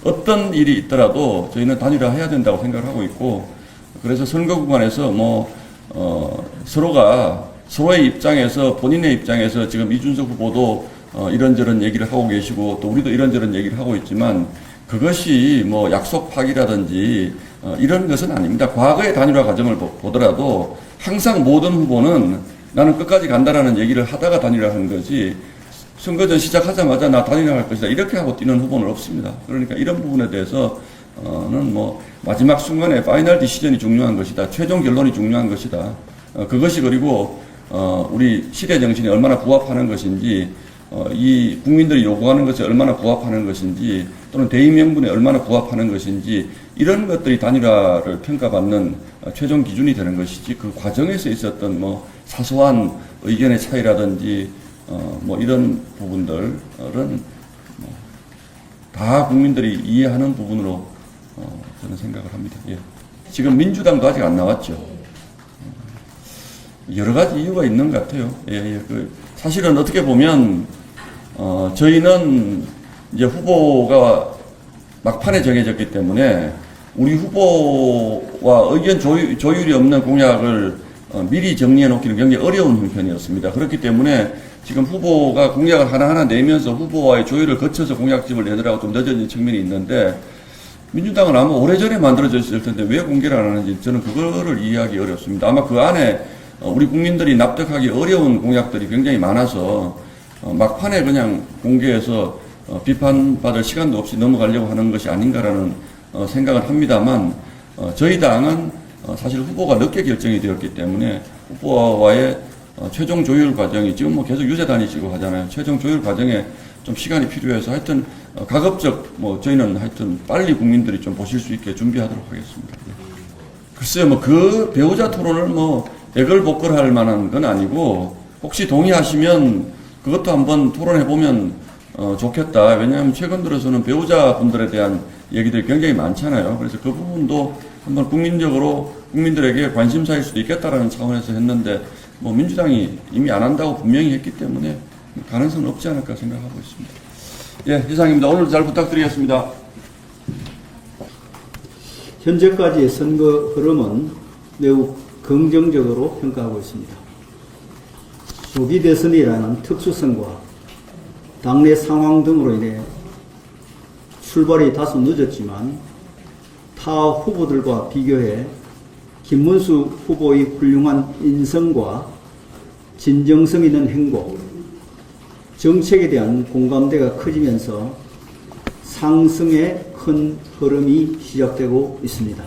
어떤 일이 있더라도 저희는 단일화해야 된다고 생각을 하고 있고, 그래서 선거 구간에서 서로가 서로의 입장에서, 본인의 입장에서 지금 이준석 후보도 이런저런 얘기를 하고 계시고 또 우리도 이런저런 얘기를 하고 있지만, 그것이 약속 파기라든지 이런 것은 아닙니다. 과거의 단일화 과정을 보더라도 항상 모든 후보는 나는 끝까지 간다라는 얘기를 하다가 단일화하는 거지, 선거전 시작하자마자 나 단일화할 것이다 이렇게 하고 뛰는 후보는 없습니다. 그러니까 이런 부분에 대해서는 마지막 순간에 파이널 디시전이 중요한 것이다, 최종 결론이 중요한 것이다. 그것이 그리고 우리 시대 정신에 얼마나 부합하는 것인지, 이 국민들이 요구하는 것에 얼마나 부합하는 것인지, 또는 대의 명분에 얼마나 부합하는 것인지, 이런 것들이 단일화를 평가받는 최종 기준이 되는 것이지, 그 과정에서 있었던 사소한 의견의 차이라든지 이런 부분들은 다 국민들이 이해하는 부분으로 저는 생각을 합니다. 예. 지금 민주당도 아직 안 나왔죠. 여러 가지 이유가 있는 것 같아요. 예. 사실은 어떻게 보면 저희는 이제 후보가 막판에 정해졌기 때문에 우리 후보와 의견 조율이 없는 공약을 미리 정리해 놓기는 굉장히 어려운 형편이었습니다. 그렇기 때문에 지금 후보가 공약을 하나하나 내면서 후보와의 조율을 거쳐서 공약집을 내느라고 좀 늦어진 측면이 있는데, 민주당은 아마 오래전에 만들어졌을 텐데 왜 공개를 안 하는지 저는 그거를 이해하기 어렵습니다. 아마 그 안에 우리 국민들이 납득하기 어려운 공약들이 굉장히 많아서 막판에 그냥 공개해서 비판받을 시간도 없이 넘어가려고 하는 것이 아닌가라는 생각을 합니다만, 저희 당은 사실 후보가 늦게 결정이 되었기 때문에 후보와의 최종 조율 과정이 지금 계속 유세 다니시고 하잖아요. 최종 조율 과정에 좀 시간이 필요해서 하여튼 가급적 저희는 하여튼 빨리 국민들이 좀 보실 수 있게 준비하도록 하겠습니다. 글쎄요, 그 배우자 토론을 애걸복걸할 만한 건 아니고, 혹시 동의하시면 그것도 한번 토론해 보면 좋겠다. 왜냐하면 최근 들어서는 배우자분들에 대한 얘기들이 굉장히 많잖아요. 그래서 그 부분도 한번 국민들에게 관심사일 수도 있겠다라는 차원에서 했는데, 민주당이 이미 안 한다고 분명히 했기 때문에 가능성은 없지 않을까 생각하고 있습니다. 예, 이상입니다. 오늘도 잘 부탁드리겠습니다. 현재까지의 선거 흐름은 매우 긍정적으로 평가하고 있습니다. 조기 대선이라는 특수성과 당내 상황 등으로 인해 출발이 다소 늦었지만 타 후보들과 비교해 김문수 후보의 훌륭한 인성과 진정성 있는 행보, 정책에 대한 공감대가 커지면서 상승의 큰 흐름이 시작되고 있습니다.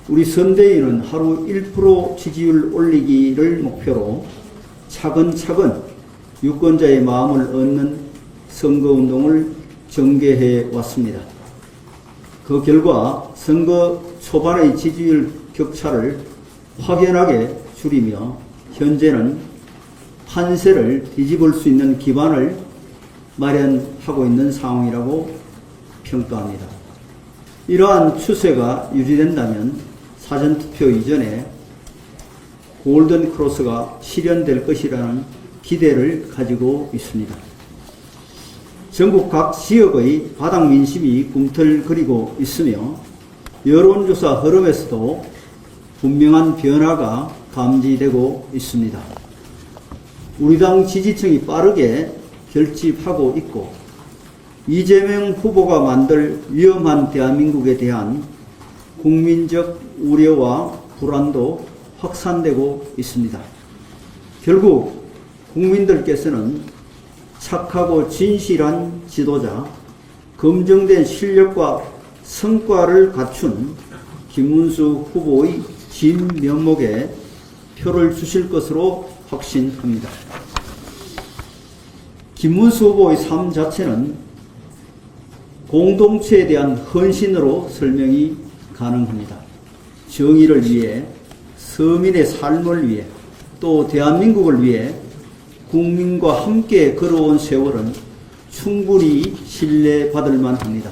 우리 선대위는 하루 1% 지지율 올리기를 목표로 차근차근 유권자의 마음을 얻는 선거운동을 전개해 왔습니다. 그 결과 선거 초반의 지지율 격차를 확연하게 줄이며 현재는 판세를 뒤집을 수 있는 기반을 마련하고 있는 상황이라고 평가합니다. 이러한 추세가 유지된다면 사전투표 이전에 골든 크로스가 실현될 것이라는 기대를 가지고 있습니다. 전국 각 지역의 바닥 민심이 꿈틀거리고 있으며 여론조사 흐름에서도 분명한 변화가 감지되고 있습니다. 우리 당 지지층이 빠르게 결집하고 있고, 이재명 후보가 만들 위험한 대한민국에 대한 국민적 우려와 불안도 확산되고 있습니다. 결국 국민들께서는 착하고 진실한 지도자, 검증된 실력과 성과를 갖춘 김문수 후보의 진면목에 표를 주실 것으로 확신합니다. 김문수 후보의 삶 자체는 공동체에 대한 헌신으로 설명이 가능합니다. 정의를 위해, 서민의 삶을 위해, 또 대한민국을 위해 국민과 함께 걸어온 세월은 충분히 신뢰받을 만합니다.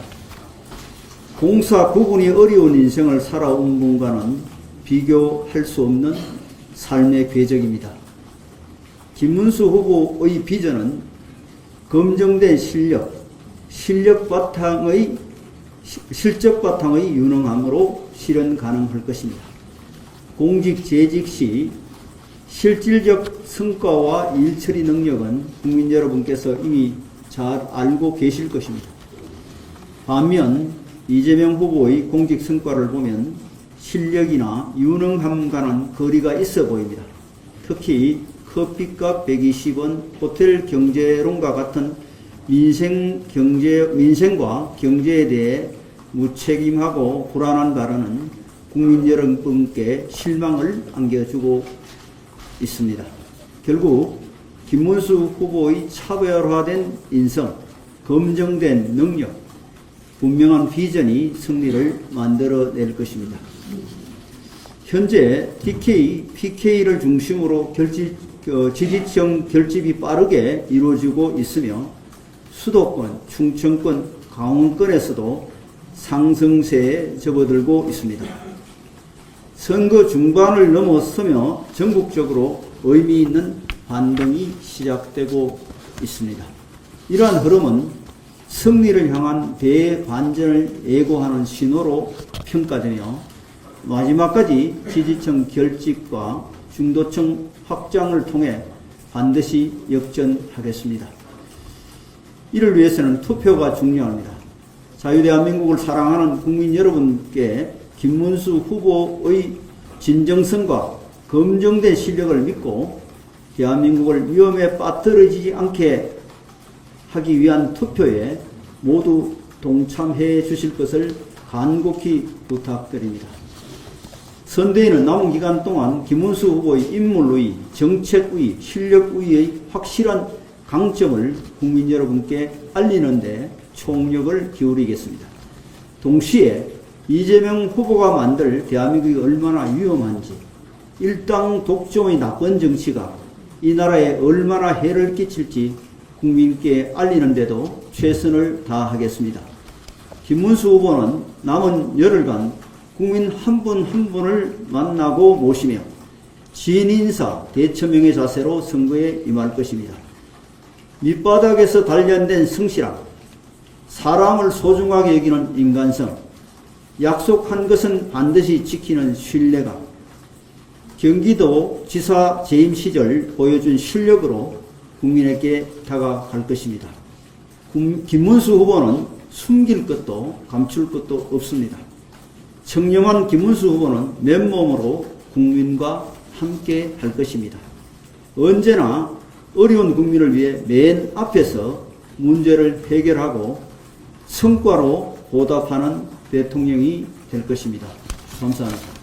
공사 구분이 어려운 인생을 살아온 분과는 비교할 수 없는 삶의 궤적입니다. 김문수 후보의 비전은 검증된 실력, 실적 바탕의 유능함으로 실현 가능할 것입니다. 공직 재직 시 실질적 성과와 일처리 능력은 국민 여러분께서 이미 잘 알고 계실 것입니다. 반면 이재명 후보의 공직 성과를 보면 실력이나 유능함과는 거리가 있어 보입니다. 특히 커피값 120원, 호텔 경제론과 같은 민생과 경제에 대해 무책임하고 불안한 발언은 국민 여러분께 실망을 안겨주고 있습니다. 결국 김문수 후보의 차별화된 인성, 검증된 능력, 분명한 비전이 승리를 만들어낼 것입니다. 현재 DK, PK를 중심으로 지지층 결집이 빠르게 이루어지고 있으며 수도권, 충청권, 강원권에서도 상승세에 접어들고 있습니다. 선거 중반을 넘어서며 전국적으로 의미 있는 반등이 시작되고 있습니다. 이러한 흐름은 승리를 향한 대반전을 예고하는 신호로 평가되며 마지막까지 지지층 결집과 중도층 확장을 통해 반드시 역전하겠습니다. 이를 위해서는 투표가 중요합니다. 자유대한민국을 사랑하는 국민 여러분께 김문수 후보의 진정성과 검증된 실력을 믿고 대한민국을 위험에 빠뜨리지 않게 하기 위한 투표에 모두 동참해 주실 것을 간곡히 부탁드립니다. 선대위는 남은 기간 동안 김문수 후보의 인물의, 정책의, 실력의 확실한 강점을 국민 여러분께 알리는 데 총력을 기울이겠습니다. 동시에 이재명 후보가 만들 대한민국이 얼마나 위험한지, 일당 독점의 나쁜 정치가 이 나라에 얼마나 해를 끼칠지 국민께 알리는 데도 최선을 다하겠습니다. 김문수 후보는 남은 열흘간 국민 한 분 한 분을 만나고 모시며 진인사 대처명의 자세로 선거에 임할 것입니다. 밑바닥에서 단련된 성실함, 사람을 소중하게 여기는 인간성, 약속한 것은 반드시 지키는 신뢰감, 경기도 지사 재임 시절 보여준 실력으로 국민에게 다가갈 것입니다. 김문수 후보는 숨길 것도 감출 것도 없습니다. 청렴한 김문수 후보는 맨몸으로 국민과 함께 할 것입니다. 언제나 어려운 국민을 위해 맨 앞에서 문제를 해결하고 성과로 보답하는 대통령이 될 것입니다. 감사합니다.